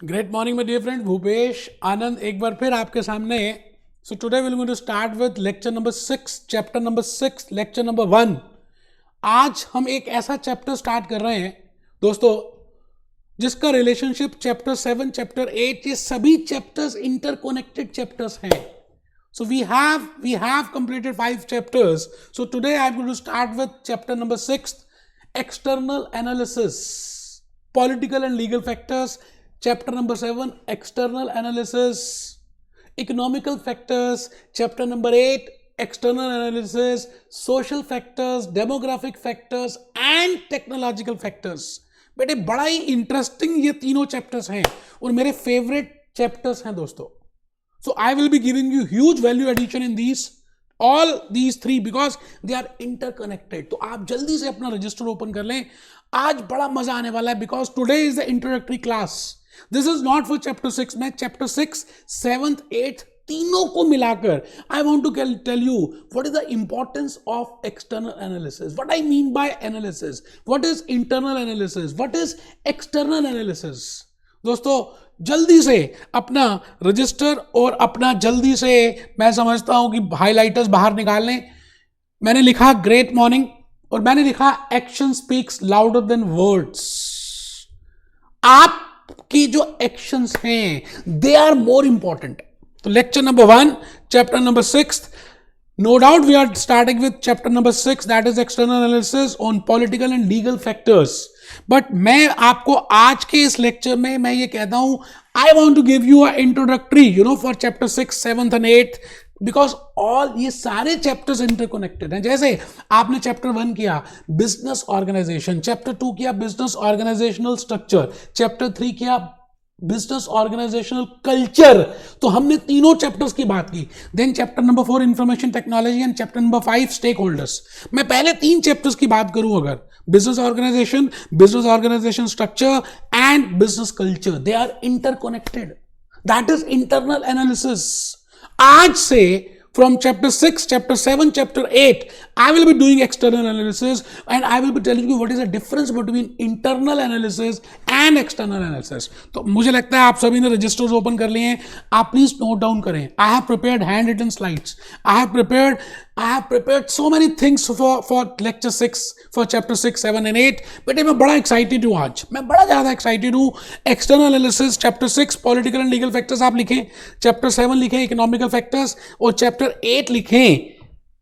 Great morning my dear friend, Bhupesh Anand एक बार फिर आपके सामने। So today will going to start with lecture number 6, chapter number 6, lecture number 1। आज हम एक ऐसा चैप्टर स्टार्ट कर रहे हैं दोस्तों जिसका रिलेशनशिप चैप्टर 7, चैप्टर 8, ये सभी चैप्टर्स इंटरकनेक्टेड चैप्टर्स हैं। So we have completed 5 chapters. So today I'm going to start with chapter number 6, external analysis, political and legal factors. Chapter number 7, external analysis, economical factors. Chapter number 8, external analysis, social factors, demographic factors and technological factors. बेटे बड़ा ही interesting ये तीनों chapters हैं और मेरे favourite chapters हैं दोस्तों. So I will be giving you huge value addition in all these 3 because they are interconnected. तो आप जल्दी से अपना रजिस्टर ओपन कर लें. आज बड़ा मजा आने वाला है because today is the introductory class. This is not for chapter 6. मैं chapter 6, 7th, 8th तीनों को मिलाकर I want to tell you what is the importance of external analysis. What I mean by analysis. What is internal analysis? What is external analysis? दोस्तों जल्दी से अपना register और अपना जल्दी से मैं समझता हूं कि हाइलाइटर्स बाहर निकाल लें. मैंने लिखा ग्रेट मॉर्निंग और मैंने लिखा action speaks louder than words. आपकी जो एक्शंस हैं दे आर मोर इंपॉर्टेंट. तो lecture number 1, chapter number 6. No doubt we are starting with chapter number 6, that is external analysis on political and legal factors. But मैं आपको आज के इस lecture में मैं ये कहता हूं I want to give you a introductory for chapter 6, 7th and 8th because all ये सारे chapters interconnected हैं. जैसे आपने chapter 1 किया business organization, chapter 2 किया business organizational structure, chapter 3 किया बिजनेस ऑर्गेनाइजेशनल कल्चर. तो हमने तीनों चैप्टर्स की बात की. Then chapter number 4 information technology and chapter number 5 stakeholders. मैं पहले 3 चैप्टर्स की बात करूं अगर business organisation structure and business culture, they are interconnected. That is internal analysis. आज से from chapter 6, chapter 7, chapter 8, I will be doing external analysis and I will be telling you what is the difference between internal analysis and external analysis. तो मुझे लगता है आप सभी ने registers open कर लिए हैं. आप प्लीज नोट डाउन करें. I have prepared hand written slides. I have prepared so many things for lecture 6, for chapter 6, 7 and 8. बेटे मैं बड़ा एक्साइटेड हूँ आज. मैं बड़ा ज़्यादा एक्साइटेड हूँ. External analysis chapter 6 political and legal factors आप लिखें. चैप्टर 7 लिखें इकोनॉमिकल फैक्टर्स और चैप्टर 8 लिखें.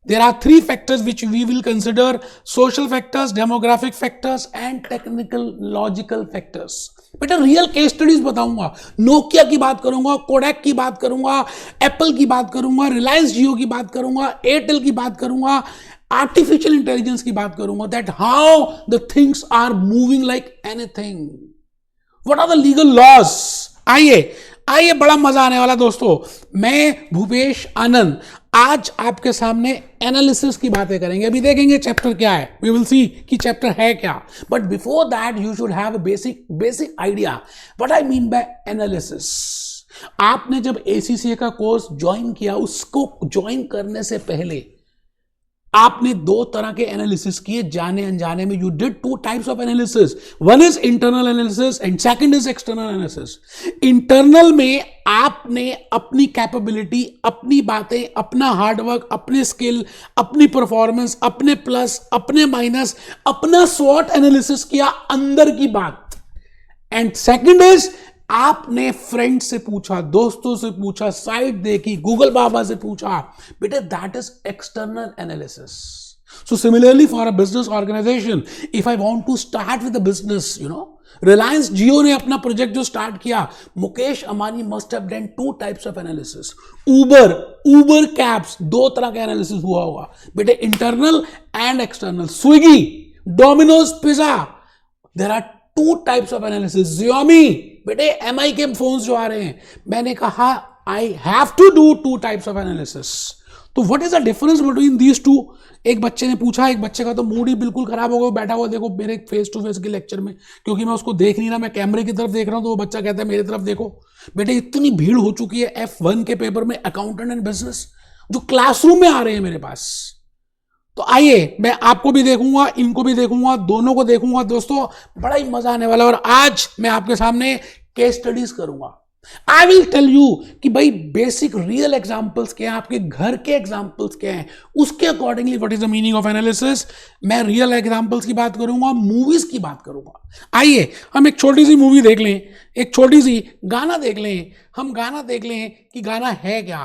There are 3 factors which we will consider: social factors, demographic factors and technical logical factors. बेटा रियल केस स्टडीज बताऊंगा. नोकिया की बात करूंगा, कोडैक की बात करूंगा, एप्पल की बात करूंगा, रिलायंस जियो की बात करूंगा, एयरटेल की बात करूंगा, आर्टिफिशियल इंटेलिजेंस की बात करूंगा. That how the things are moving like anything. What are the legal laws. आइए बड़ा मजा आने वाला दोस्तों. मैं भूपेश आनंद आज आपके सामने एनालिसिस की बातें करेंगे. अभी देखेंगे चैप्टर क्या है. वी विल सी कि चैप्टर है क्या. But before that you should have a basic idea what I mean by analysis. आपने जब ACCA का कोर्स ज्वाइन किया, उसको ज्वाइन करने से पहले आपने 2 तरह के एनालिसिस किए जाने अनजाने में. You did 2 types of analysis. One is internal analysis and second is external analysis. Internal में आपने अपनी कैपेबिलिटी, अपनी बातें, अपना हार्डवर्क, अपने स्किल, अपनी परफॉर्मेंस, अपने प्लस, अपने माइनस, अपना स्वॉट एनालिसिस किया, अंदर की बात. एंड सेकंड इज आपने फ्रेंड से पूछा, दोस्तों से पूछा, साइट देखी, गूगल बाबा से पूछा. बेटे that is external analysis. So similarly for a business organization, if I want to start with a business, Reliance Jio ने अपना प्रोजेक्ट जो स्टार्ट किया, Mukesh Ambani must have done 2 types of analysis. Uber cabs 2 तरह का एनालिसिस हुआ होगा बेटे, internal and external. Swiggy, Domino's pizza, there are 2 types of analysis. Xiaomi बेटे MI के फोन्स जो आ रहे हैं, मैंने कहा I have to do 2 types of analysis. तो what is the difference between these 2. एक बच्चे ने पूछा, एक बच्चे का तो मूड ही बिल्कुल खराब हो गया. बैठा हुआ देखो मेरे फेस टू फेस के लेक्चर में, क्योंकि मैं उसको देख नहीं रहा, मैं कैमरे की तरफ देख रहा हूं. तो वो बच्चा कहता है मेरी तरफ देखो. बेटे इतनी भीड़ हो चुकी है F1 के पेपर में, अकाउंटेंट एंड बिजनेस, जो क्लासरूम में आ रहे हैं मेरे पास. तो आइए मैं आपको भी देखूंगा, इनको भी देखूंगा, दोनों को देखूंगा दोस्तों. बड़ा ही मजा आने वाला है. और आज मैं आपके सामने केस स्टडीज करूंगा, आई विल टेल यू कि भाई बेसिक रियल एग्जाम्पल्स क्या हैं, आपके घर के एग्जाम्पल्स क्या हैं, उसके accordingly what is the meaning of analysis. मैं रियल एग्जाम्पल्स की बात करूंगा, मूवीज की बात करूंगा। आइए हम एक छोटी सी मूवी देख लें, एक छोटी सी गाना देख लें, हम गाना देख लें कि गाना है क्या।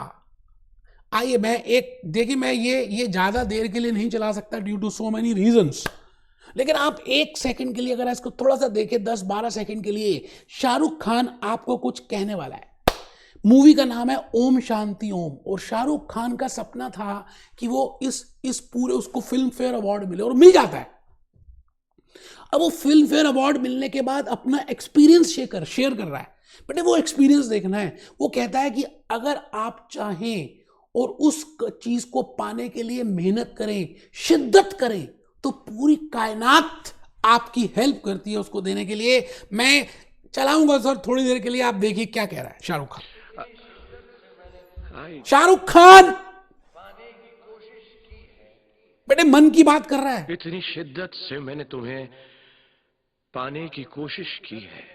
आइए देखिए मैं ये ज्यादा देर के लिए नहीं चला सकता due to so many reasons, लेकिन आप एक सेकंड के लिए अगर इसको थोड़ा सा देखें, 10-12 सेकंड के लिए, शाहरुख खान आपको कुछ कहने वाला है। मूवी का नाम है ओम शांति ओम, और शाहरुख खान का सपना था कि वो इस पूरे उसको फिल्म फेयर अवार्ड मिले, और मिल जाता है। अब वो फिल्म फेयर अवार्ड मिलने के बाद अपना एक्सपीरियंस शेयर कर रहा है, बेटे वो एक्सपीरियंस देखना है। वो कहता है कि अगर आप चाहें और उस चीज को पाने के लिए मेहनत करें, शिद्दत करें, तो पूरी कायनात आपकी हेल्प करती है उसको देने के लिए। मैं चलाऊंगा सर थोड़ी देर के लिए, आप देखिए क्या कह रहा है शाहरुख खान। शाहरुख खान बेटे मन की बात कर रहा है। इतनी शिद्दत से मैंने तुम्हें पाने की कोशिश की है।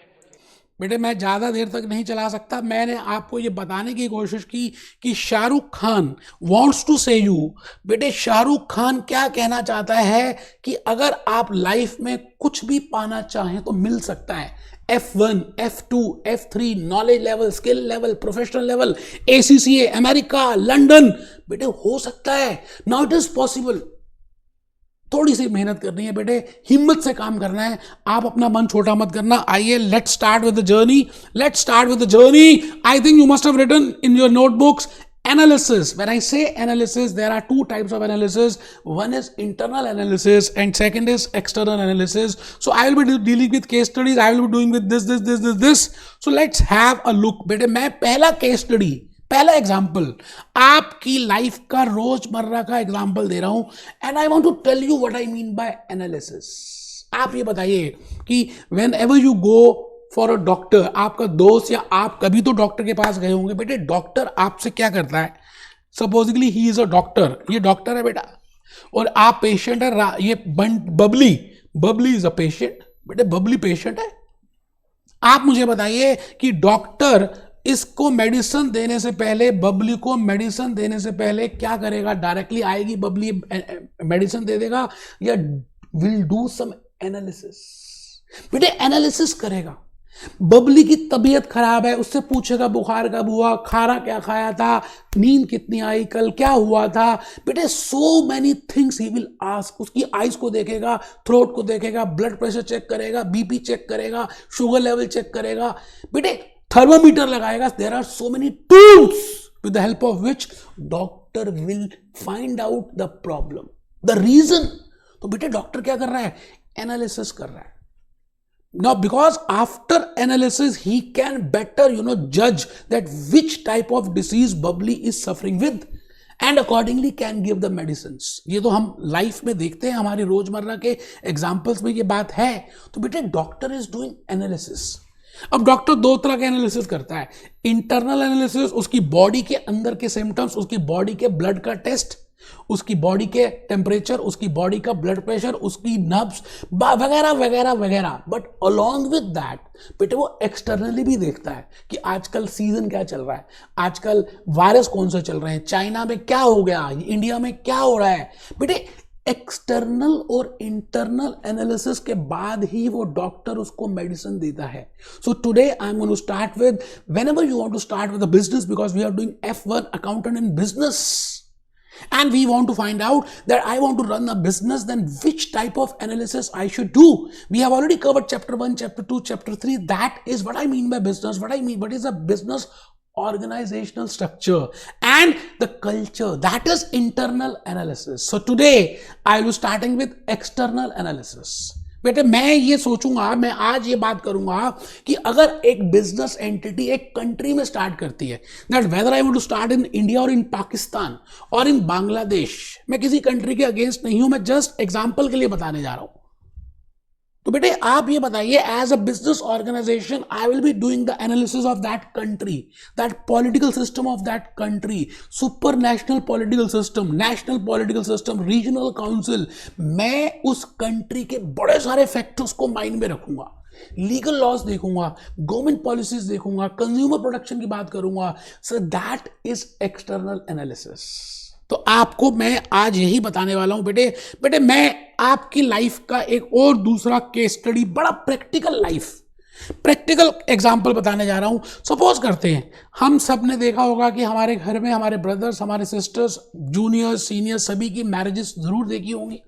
बेटे मैं ज्यादा देर तक नहीं चला सकता, मैंने आपको ये बताने की कोशिश की कि शाहरुख खान वॉन्ट्स टू से यू, बेटे शाहरुख खान क्या कहना चाहता है कि अगर आप लाइफ में कुछ भी पाना चाहें तो मिल सकता है। F1, F2, F3, knowledge level, skill level, professional level, ACCA, America, London, बेटे हो सकता है। Now it is possible. थोड़ी सी मेहनत करनी है बेटे, हिम्मत से काम करना है, आप अपना मन छोटा मत करना। आइए let's start with the journey, let's start with the journey. I think you must have written in your notebooks analysis. When I say analysis, there are two types of analysis. One is internal analysis and second is external analysis. So I will be dealing with case studies, I will be doing with this. So let's have a look. बेटे मैं पहला case study, पहला example आपकी life का रोजमर्रा का example दे रहा हूं, and I want to tell you what I mean by analysis. आप ये बताइए कि whenever you go for a doctor, आपका दोस्त या आप कभी तो डॉक्टर के पास गए होंगे। बेटे डॉक्टर आपसे क्या करता है, सपोजिकली ही इज अ डॉक्टर, ये डॉक्टर है बेटा, और आप पेशेंट है। ये बबली इज अ पेशेंट, बेटे बबली पेशेंट है। आप मुझे बताइए कि डॉक्टर इसको मेडिसिन देने से पहले, बबली को मेडिसिन देने से पहले क्या करेगा? डायरेक्टली आएगी बबली मेडिसिन दे देगा, या विल डू सम एनालिसिस? बेटे एनालिसिस करेगा। बबली की तबीयत खराब है, उससे पूछेगा बुखार कब हुआ, खाना क्या खाया था, नींद कितनी आई, कल क्या हुआ था। बेटे so many things he will ask. उसकी आइज को देखेगा, थ्रोट को देखेगा, ब्लड प्रेशर चेक करेगा, बीपी चेक करेगा, शुगर लेवल चेक करेगा, बेटे थर्मोमीटर लगाएगा। There are so many tools with the help of which doctor will find out the problem, the reason. तो बेटे डॉक्टर क्या कर रहा है? एनालिसिस कर रहा है। Now, because after analysis, he can better, judge that which type of disease bubbly is suffering with, and accordingly can give the medicines. ये तो हम लाइफ में देखते हैं, हमारी रोजमर्रा के एग्जाम्पल्स में ये बात है। तो बेटे डॉक्टर इज डूइंग एनालिसिस। अब डॉक्टर दो तरह के एनालिसिस करता है। इंटरनल एनालिसिस, उसकी बॉडी के अंदर के सिम्टम्स, उसकी बॉडी के ब्लड का टेस्ट, उसकी बॉडी के टेम्परेचर, उसकी बॉडी का ब्लड प्रेशर, उसकी नर्व्स वगैरह वगैरह वगैरह। बट अलोंग विद दैट बेटे वो एक्सटर्नली भी देखता है कि आजकल सीजन क्या चल रहा है, आजकल वायरस कौन से चल रहे हैं, चाइना में क्या हो गया, इंडिया में क्या हो रहा है। बेटे एक्सटर्नल और इंटरनल एनालिसिस के बाद ही वो डॉक्टर उसको मेडिसिन देता है। So today I am going to start with, whenever you want to start with a business, because we are doing F1 accountant in business, and we want to find out that I want to run a business, then which type of analysis I should do. We have already covered chapter 1, chapter 2, chapter 3. That is what I mean by business. What is a business organizational structure and the culture. That is internal analysis. So today I will be starting with external analysis. बेटे मैं ये सोचूंगा, मैं आज ये बात करूंगा कि अगर एक बिजनेस एंटिटी एक कंट्री में स्टार्ट करती है, that whether I want to start in India और इन पाकिस्तान और इन बांग्लादेश, मैं किसी कंट्री के अगेंस्ट नहीं हूं, मैं जस्ट एग्जांपल के लिए बताने जा रहा हूं। तो बेटे आप ये बताइए, as a business organisation I will be doing the analysis of that country, that political system of that country, super national political system, national political system, regional council. मैं उस कंट्री के बड़े सारे फैक्टर्स को माइंड में रखूंगा। Legal laws देखूंगा, government policies देखूंगा, कंज्यूमर प्रोटेक्शन की बात करूंगा. So that is external analysis. तो आपको मैं आज यही बताने वाला हूं बेटे. बेटे मैं आपकी लाइफ का एक और दूसरा केस स्टडी, बड़ा प्रैक्टिकल एग्जाम्पल बताने जा रहा हूं. सपोज करते हैं हम सब ने देखा होगा कि हमारे घर में हमारे ब्रदर्स, हमारे सिस्टर्स, जूनियर्स, सीनियर्स, सभी की मैरिजेस जरूर देखी होंगी.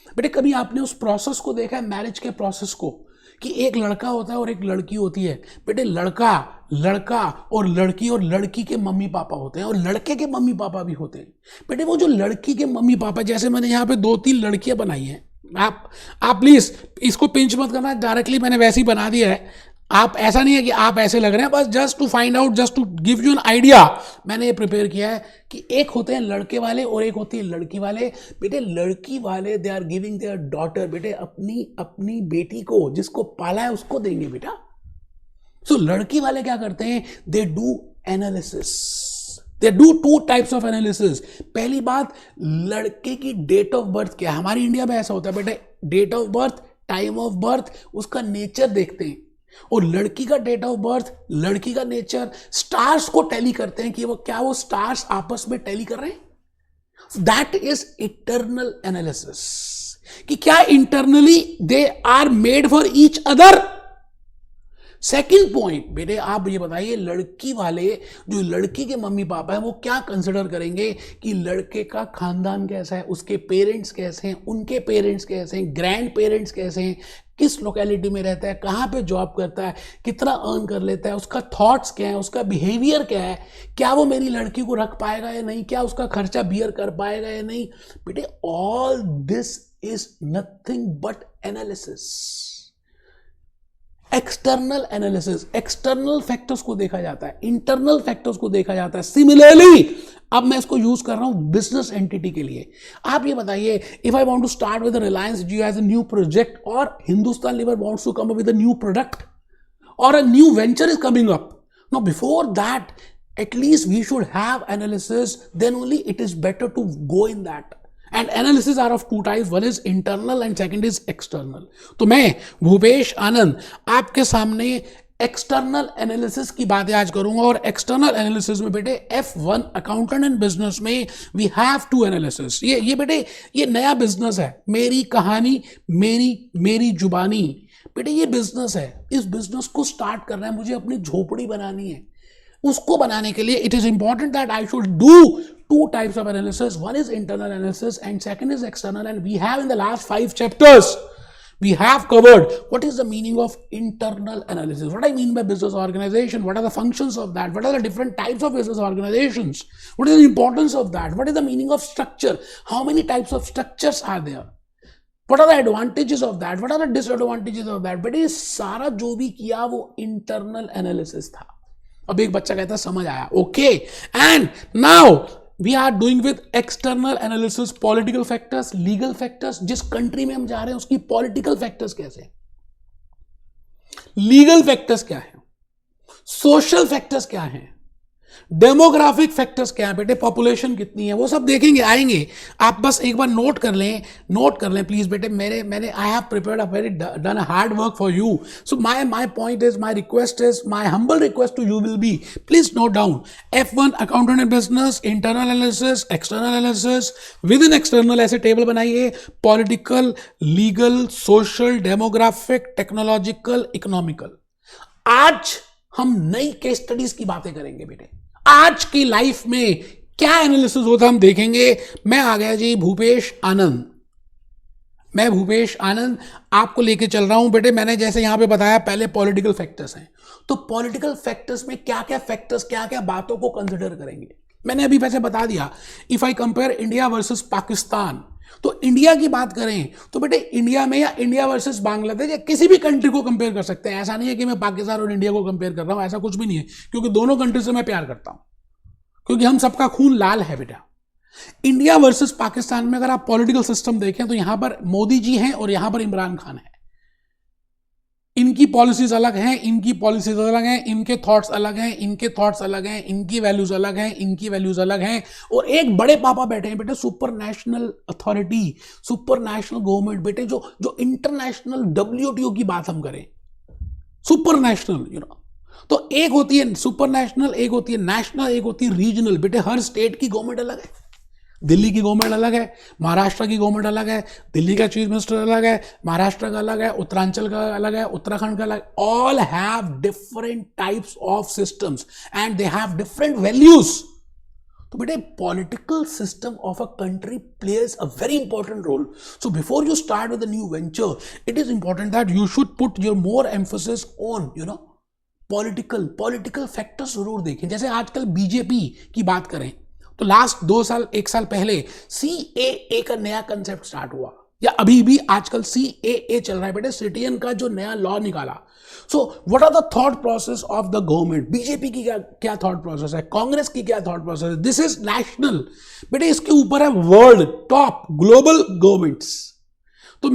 बेटे कभी आपने उस प्रोसेस को देखा है, मैरिज के प्रोसेस को, कि एक लड़का होता है और एक लड़की होती है. बेटे लड़का और लड़की के मम्मी पापा होते हैं और लड़के के मम्मी पापा भी होते हैं. बेटे वो जो लड़की के मम्मी पापा, जैसे मैंने यहाँ पे 2-3 लड़कियां बनाई हैं, आप प्लीज इसको पिंच मत करना, डायरेक्टली मैंने वैसे ही बना दिया है. आप ऐसा नहीं है कि आप ऐसे लग रहे हैं, बस just to find out, just to give you an idea, मैंने ये प्रिपेयर किया है कि एक होते हैं लड़के वाले और एक होती है लड़की वाले. बेटे लड़की वाले they are giving their daughter, बेटे अपनी बेटी को, जिसको पाला है उसको देंगे बेटा. सो लड़की वाले क्या करते हैं, they do analysis. They do 2 types of analysis. पहली बात, लड़के की डेट ऑफ बर्थ क्या है. हमारी इंडिया में ऐसा होता है बेटे, date of birth, time of birth, उसका नेचर देखते हैं. और लड़की का डेट ऑफ बर्थ, लड़की का नेचर, स्टार्स को टैली करते हैं कि वो स्टार्स आपस में टैली कर रहे हैं. दैट इज इंटरनल एनालिसिस, कि क्या internally they are made for each other. Second point, बेटे आप ये बताइए, लड़की वाले जो लड़की के मम्मी पापा हैं वो क्या कंसिडर करेंगे कि लड़के का खानदान कैसा है, उसके पेरेंट्स कैसे हैं, उनके पेरेंट्स कैसे हैं, ग्रैंड पेरेंट्स कैसे हैं, किस लोकेलिटी में रहता है, कहाँ पे जॉब करता है, कितना अर्न कर लेता है, उसका थॉट्स क्या है, उसका बिहेवियर क्या है, क्या वो मेरी लड़की को रख पाएगा या नहीं, क्या उसका खर्चा बियर कर पाएगा या नहीं. बेटे all this is nothing but analysis. External analysis, external factors को देखा जाता है, इंटरनल फैक्टर्स को देखा जाता है. सिमिलरली अब मैं इसको यूज कर रहा हूं बिजनेस एंटिटी के लिए. आप ये बताइए, if I want to start with Reliance Jio as a new project, और Hindustan Lever wants to come up with a new product, और a new venture is coming up. Now before that at least we should have analysis, then only it is better to go in that. And analysis are of 2 types, one is internal and second is external. तो मैं भूपेश आनंद आपके सामने external analysis की बातें आज करूंगा. और external analysis में बेटे F1 अकाउंटेंट एंड बिजनेस में वी हैव 2 एनालिसिस. ये बेटे ये नया बिजनेस है, मेरी कहानी, मेरी जुबानी. बेटे ये बिजनेस है, इस बिजनेस को स्टार्ट करना है, मुझे अपनी झोपड़ी बनानी है. उसको बनाने के लिए it is important that I should do 2 types of analysis. One is internal analysis and second is external. And we have in the last 5 chapters, we have covered what is the meaning of internal analysis. What I mean by business organization, what are the functions of that, what are the different types of business organizations, what is the importance of that, what is the meaning of structure, how many types of structures are there, what are the advantages of that, what are the disadvantages of that. But ये सारा जो भी किया वो internal analysis था. अब एक बच्चा कहता है समझ आया, okay. And now we are doing with external analysis, political factors, legal factors. जिस कंट्री में हम जा रहे हैं उसकी पॉलिटिकल फैक्टर्स कैसे, लीगल फैक्टर्स क्या है, सोशल फैक्टर्स क्या है, डेमोग्राफिक फैक्टर्स क्या है, बेटे पॉपुलेशन कितनी है, वो सब देखेंगे, आएंगे. आप बस एक बार नोट कर लें प्लीज बेटे. मैंने I have prepared a very done a hard work for you. So my point is, my request is, my humble request to you will be, please note down F1 accountant and business, internal analysis, external analysis. Within external ऐसे table बनाइए, political, legal, social, demographic, technological, economical. आज हम नई case studies की बातें करेंगे बेटे. आज की लाइफ में क्या एनालिसिस होता हम देखेंगे. मैं आ गया जी भूपेश आनंद. मैं भूपेश आनंद आपको लेके चल रहा हूं बेटे. मैंने जैसे यहां पे बताया पहले पॉलिटिकल फैक्टर्स हैं, तो पॉलिटिकल फैक्टर्स में क्या क्या फैक्टर्स, क्या क्या बातों को कंसिडर करेंगे. मैंने अभी वैसे बता दिया. If I compare India versus Pakistan, तो इंडिया की बात करें तो बेटे इंडिया में, या इंडिया वर्सेस बांग्लादेश, या किसी भी कंट्री को कंपेयर कर सकते हैं. ऐसा नहीं है कि मैं पाकिस्तान और इंडिया को कंपेयर कर रहा हूं, ऐसा कुछ भी नहीं है, क्योंकि दोनों कंट्री से मैं प्यार करता हूं, क्योंकि हम सबका खून लाल है बेटा. इंडिया वर्सेस पाकिस्तान में अगर आप पॉलिटिकल सिस्टम देखें तो यहां पर मोदी जी हैं और यहां पर इमरान खान है. इनकी पॉलिसीज अलग हैं, इनकी पॉलिसीज अलग हैं, इनके थॉट्स अलग हैं, इनके थॉट्स अलग हैं, इनकी वैल्यूज अलग हैं, इनकी वैल्यूज अलग हैं. और एक बड़े पापा बैठे हैं बेटे, super national authority, super national government बेटे, जो इंटरनेशनल WTO की बात हम करें, सुपर नेशनल, तो एक होती है सुपर नेशनल, एक होती है नेशनल, एक होती है रीजनल। बेटे हर स्टेट की गवर्नमेंट अलग है, दिल्ली की गवर्नमेंट अलग है, महाराष्ट्र की गवर्नमेंट अलग है, दिल्ली का चीफ मिनिस्टर अलग है, महाराष्ट्र का अलग है, उत्तरांचल का अलग है, उत्तराखंड का अलग। All have different types of systems and they have different values. तो बेटे political system of a country plays a very important role. So before you start with a new venture, it is important that you should put your more emphasis on political factors जरूर देखें। जैसे आजकल BJP की बात करें तो last 2 साल 1 साल पहले CAA का नया कंसेप्ट स्टार्ट हुआ, या अभी भी आजकल CAA चल रहा है बेटे, सिटीजन का जो नया लॉ निकाला। So what are the thought process of the government? BJP की क्या थॉट प्रोसेस है, कांग्रेस की क्या थॉट प्रोसेस है? दिस इज नेशनल बेटे, इसके ऊपर है वर्ल्ड टॉप ग्लोबल गवर्नमेंट्स। तो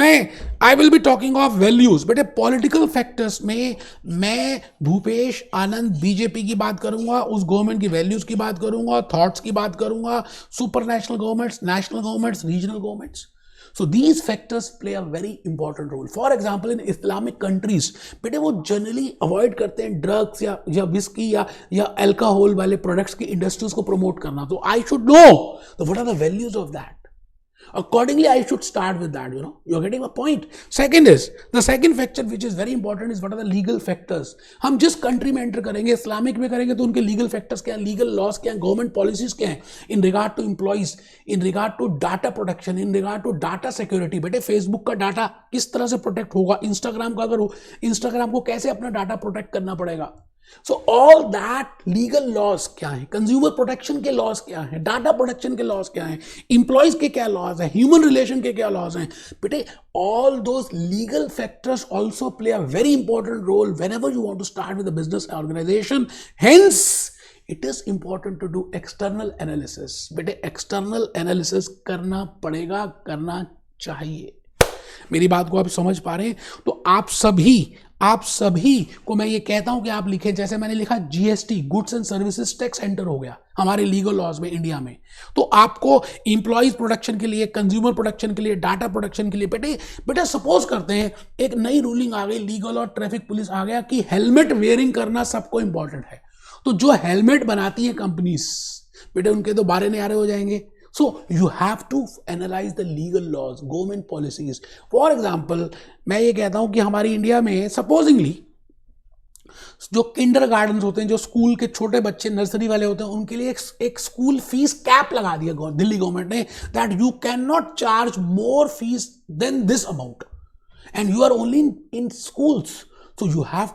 I will be talking of values बेटे। पॉलिटिकल फैक्टर्स में मैं भूपेश आनंद बीजेपी की बात करूंगा, उस गवर्नमेंट की वैल्यूज की बात करूंगा, थॉट्स की बात करूंगा, super national governments, national governments, regional governments. So these factors play a very important role. For example, in Islamic countries, बेटे वो जनरली अवॉइड करते हैं ड्रग्स या विस्की या अल्कोहल वाले प्रोडक्ट्स की इंडस्ट्रीज को प्रमोट करना। तो I should know what are the values of that. Accordingly, I should start with that. You're getting my point. The second factor which is very important is what are the legal factors. हम जिस country में enter करेंगे, Islamic में करेंगे, तो उनके legal factors क्या हैं, लीगल लॉज क्या हैं, गवर्नमेंट पॉलिसीज क्या हैं in regard to employees, in regard to data protection, in regard to data security. बेटे फेसबुक का डाटा किस तरह से प्रोटेक्ट होगा, इंस्टाग्राम का अगर हो, इंस्टाग्राम को कैसे अपना डाटा प्रोटेक्ट करना पड़ेगा। So all that legal laws क्या है, कंज्यूमर प्रोटेक्शन के लॉज क्या है, डाटा प्रोटेक्शन के लॉज क्या है, इंप्लॉइज के क्या लॉज है, ह्यूमन रिलेशन के क्या लॉज हैं। बेटे all those legal factors also play a very important role whenever you want to start with a business organisation. Hence it is important to do external analysis. बेटे external analysis करना पड़ेगा, करना चाहिए। मेरी बात को आप समझ पा रहे हैं? तो आप सभी को मैं ये कहता हूं कि आप लिखें, जैसे मैंने लिखा GST, goods and services tax enter हो गया हमारे लीगल लॉज में इंडिया में। तो आपको इंप्लॉइज प्रोटेक्शन के लिए, कंज्यूमर प्रोटेक्शन के लिए, डाटा प्रोटेक्शन के लिए, बेटे सपोज करते हैं एक नई रूलिंग आ गई, लीगल और ट्रैफिक पुलिस आ गया कि हेलमेट वेयरिंग करना सबको इंपॉर्टेंट है। तो जो हेलमेट बनाती है कंपनीज, बेटे उनके तो बारे न्यारे हो जाएंगे। So you have to analyze the legal laws, government policies. For example, मैं ये कहता हूं कि हमारी इंडिया में सपोजिंगली जो किंडर गार्डन होते हैं, जो स्कूल के छोटे बच्चे नर्सरी वाले होते हैं, उनके लिए एक स्कूल फीस कैप लगा दिया दिल्ली गवर्नमेंट ने, that you can not charge more fees than this amount and you are only in schools. So you have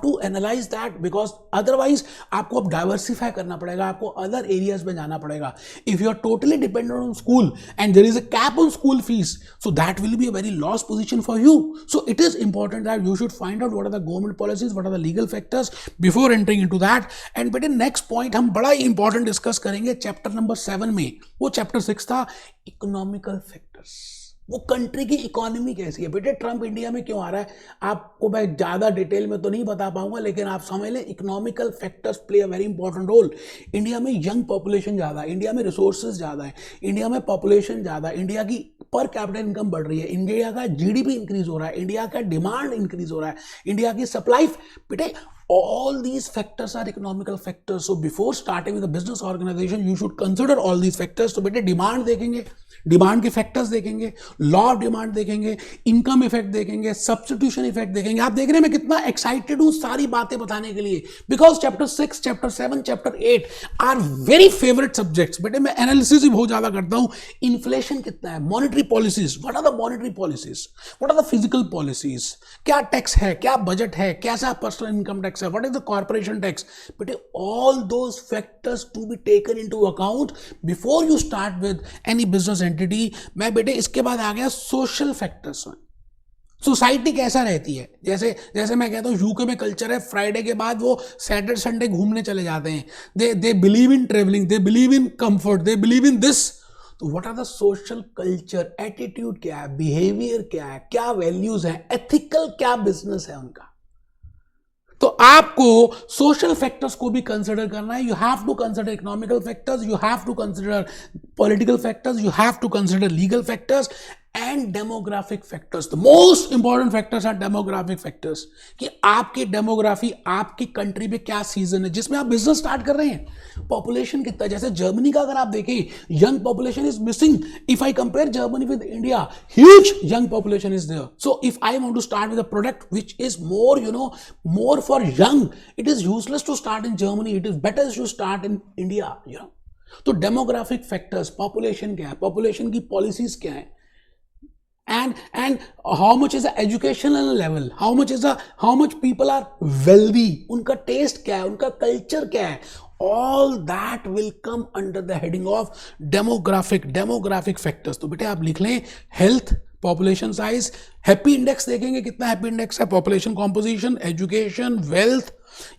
to analyze that, because otherwise आपको अब डाइवर्सिफाई करना पड़ेगा, आपको अदर एरियाज में जाना पड़ेगा। If you are totally dependent on school and there is a cap on school fees, so that will be a very lost position for you. So it is important that you should find out what are the government policies, what are the legal factors before entering into that. And बेटे next point हम बड़ा ही important discuss करेंगे chapter number 7 में। वो chapter 6 था economical factors. वो country की economy कैसी है। बेटे ट्रंप इंडिया में क्यों आ रहा है, आपको मैं ज़्यादा डिटेल में तो नहीं बता पाऊंगा, लेकिन आप समझ लें economical factors play a very important role. India में यंग पॉपुलेशन ज़्यादा है, इंडिया में रिसोर्सेज ज़्यादा है, इंडिया में पॉपुलेशन ज़्यादा है, इंडिया की पर कैपिटल इनकम बढ़ रही है, इंडिया का GDP इंक्रीज हो रहा है, इंडिया का डिमांड इंक्रीज हो रहा है, इंडिया की सप्लाई। बेटे all these factors are economical factors. So before starting with a business organization, you should consider all these factors. तो बेटे डिमांड देखेंगे, डिमांड के फैक्टर्स देखेंगे, लॉ ऑफ डिमांड देखेंगे, इनकम इफेक्ट देखेंगे, सब्स्टिट्यूशन इफेक्ट देखेंगे। आप देख रहे हैं मैं कितना एक्साइटेड हूं सारी बातें बताने के लिए, because chapter 6, chapter 7, chapter 8 are very favourite subjects. बेटे मैं एनालिसिस ही बहुत ज्यादा करता हूं। इन्फ्लेशन कितना है, monetary policies, what are the monetary policies, what are the physical policies, क्या टैक्स है, क्या बजट है, कैसा पर्सनल इनकम टैक्स है, what is the corporation tax. But all those factors to be taken into account before you start with any business entity. मैं बेटे इसके बाद आ गया सोशल फैक्टर्स में। सोसाइटी कैसा रहती है, जैसे मैं कहता हूँ यूके में कल्चर है, फ्राइडे के बाद वो सैटरडे संडे घूमने चले जाते हैं। They believe in travelling, they believe in comfort, they believe in this. तो what are the social culture, attitude क्या है, बिहेवियर क्या है, क्या वैल्यूज है, एथिकल क्या बिजनेस है उनका। तो आपको सोशल फैक्टर्स को भी कंसिडर करना है। You have to consider economical factors, you have to consider political factors, you have to consider legal factors, and demographic factors. The most important factors are demographic factors, कि आपकी demography, आपकी country में क्या season है जिसमें आप business start कर रहे हैं, पॉपुलेशन कितना। जैसे जर्मनी का अगर आप देखें, young population is missing. If I compare Germany with India, huge young population is there. So if I want to start with a product which is more more for young, it is useless to start in Germany, it is better to start in India. तो demographic factors, population क्या है, population की policies क्या है, and how much is the educational level, how much people are wealthy, उनका test क्या है, उनका कल्चर क्या है, all that will come under the heading of demographic factors। तो बेटे आप लिख लें health, population size, happy index देखेंगे कितना हैप्पी इंडेक्स है, पॉपुलेशन कॉम्पोजिशन, एजुकेशन, वेल्थ,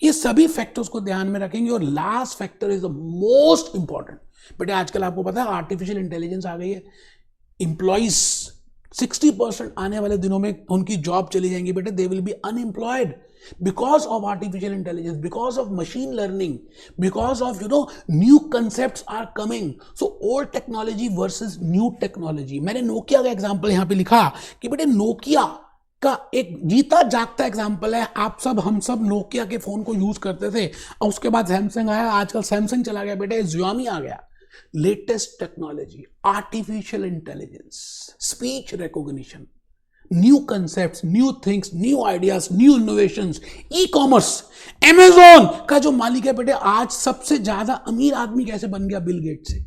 ये सभी फैक्टर्स को ध्यान में रखेंगे। और last factor is the most important. बेटे आजकल आपको पता है आर्टिफिशियल इंटेलिजेंस आ गई है, इंप्लॉइज 60% आने वाले दिनों में उनकी जॉब चली जाएंगी बेटे, they will be unemployed because of artificial intelligence, because of machine learning, because of new concepts are coming। So old technology versus new technology। मैंने नोकिया का एग्जांपल यहां पे लिखा कि बेटे नोकिया का एक जीता जागता एग्जांपल है। आप सब, हम सब नोकिया के फोन को यूज करते थे, और उसके बाद सैमसंग आया, आजकल सैमसंग चला गया बेटे, Xiaomi आ गया। Latest technology, artificial intelligence, speech recognition, new concepts, new things, new ideas, new innovations, e commerce. Amazon का जो मालिक है बेटे, आज सबसे ज्यादा अमीर आदमी कैसे बन गया, बिल गेट से।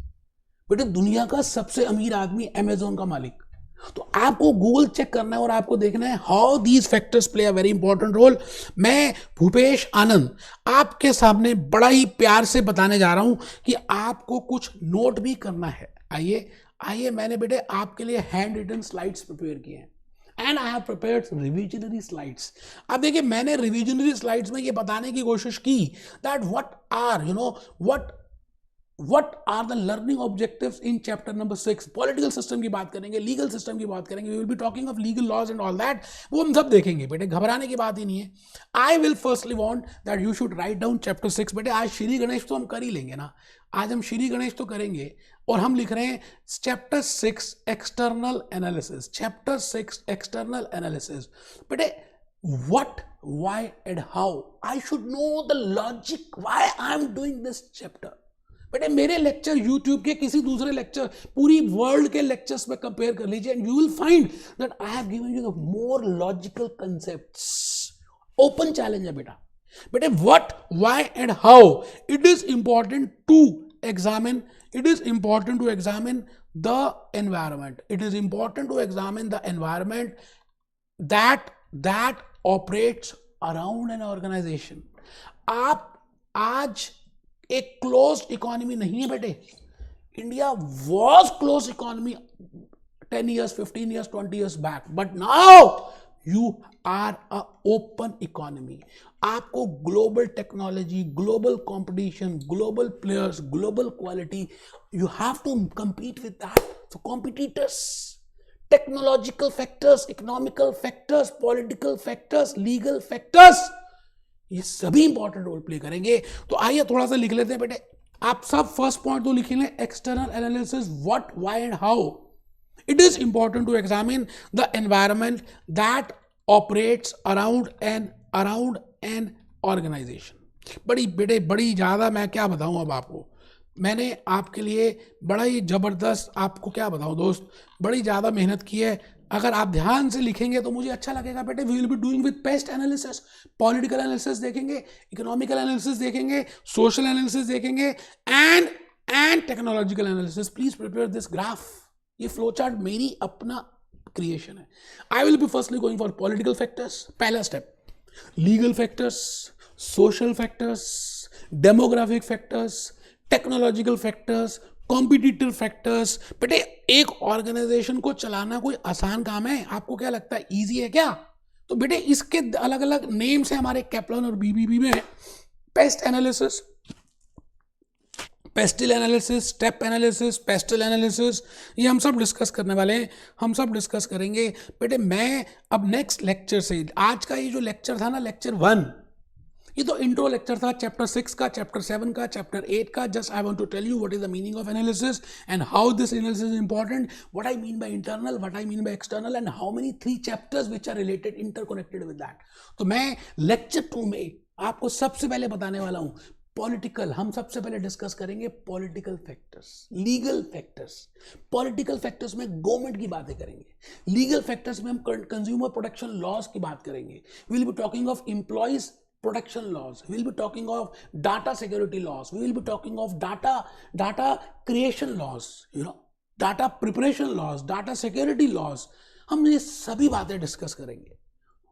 बेटे दुनिया का सबसे अमीर आदमी अमेजॉन का मालिक। तो आपको गूगल चेक करना है और आपको देखना है how these factors play a very important role. मैं भूपेश आनंद आपके सामने बड़ा ही प्यार से बताने जा रहा हूं कि आपको कुछ नोट भी करना है। आइए मैंने बेटे आपके लिए हैंड रिटन स्लाइड्स प्रिपेयर किए हैं, and I have prepared revisionary slides. अब देखिए मैंने रिविजनरी स्लाइड्स में ये बताने की कोशिश की that what are the learning objectives in chapter number 6। Political system की बात करेंगे, लीगल सिस्टम की बात करेंगे, we will be talking of legal laws and all that। वो हम सब देखेंगे बेटे, घबराने की बात ही नहीं है। I will firstly want that you should write down chapter 6। बेटे आज श्री गणेश तो हम कर ही लेंगे ना, आज हम श्री गणेश तो करेंगे, और हम लिख रहे हैं chapter 6 external analysis. Chapter 6 external analysis. बेटे what, why and how, I should know the logic why I am doing this chapter। बेटे मेरे लेक्चर यूट्यूब के किसी दूसरे लेक्चर, पूरी वर्ल्ड के लेक्चर्स में कंपेयर कर लीजिए, and you will find that I have given you the more logical concepts. Open challenge है बेटे what, why and how it is important to examine, it is important to examine the environment, it is important to examine the environment that operates around an organization। आप आज एक closed economy नहीं है बेटे, India was close economy 10 years, 15 years, 20 years back, but now you are a open economy। आपको global technology, global competition, global players, global quality, you have to compete with that। So competitors, technological factors, economical factors, political factors, legal factors, ये सभी important role play करेंगे। तो आइए थोड़ा सा लिख लेते हैं बेटे। आप सब फर्स्ट पॉइंट तो लिख लें, external analysis, what, why and how. It is important to examine the environment that operates around an organisation. बड़ी ज्यादा मैं क्या बताऊं अब आपको, मैंने आपके लिए बड़ा ही जबरदस्त, आपको क्या बताऊं दोस्त, बड़ी ज्यादा मेहनत की है। अगर आप ध्यान से लिखेंगे तो मुझे अच्छा लगेगा बेटे। We will be doing with PEST analysis, political analysis देखेंगे, इकोनॉमिकल एनालिसिस देखेंगे, सोशल एनालिसिस देखेंगे, and technological analysis. Please prepare this graph. ये फ्लो चार्ट मेरी अपना क्रिएशन है। I will be firstly going for political factors, पहला step, legal factors, social factors, demographic factors, technological factors, competitive factors. बेटे एक organisation को चलाना कोई आसान काम है? आपको क्या लगता है इजी है क्या? तो बेटे इसके अलग अलग नेम्स हैं हमारे कैप्लन और बीबीबी में। PEST analysis, PESTEL analysis, STEP analysis, PESTEL analysis, ये हम सब डिस्कस करने वाले हैं, हम सब डिस्कस करेंगे। बेटे मैं अब नेक्स्ट लेक्चर से, आज का ये जो लेक्चर था ना, लेक्चर 1, ये तो इंट्रो लेक्चर था चैप्टर 6 का, चैप्टर 7 का, चैप्टर 8 का. Just I want to tell you what is the meaning of analysis and how this analysis is important, what I mean by internal, what I mean by external and how many 3 chapters which are related interconnected with that. तो मैं lecture 2 में आपको सबसे पहले बताने वाला हूं political. हम सबसे पहले डिस्कस करेंगे political factors, legal factors. Political factors में गवर्नमेंट की बातें करेंगे. लीगल फैक्टर्स में हम कंज्यूमर प्रोटेक्शन लॉज की बात करेंगे. We will be talking of employees protection laws, we will be talking of data security laws, we will be talking of data creation laws, data preparation laws, data security laws. हम ये सभी बातें discuss करेंगे.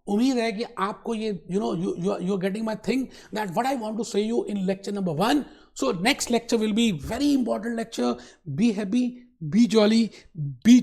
उम्मीद है कि आपको ये you're getting my thing that what I want to say you in lecture number 1. So next lecture will be very important lecture. Be happy, be jolly, be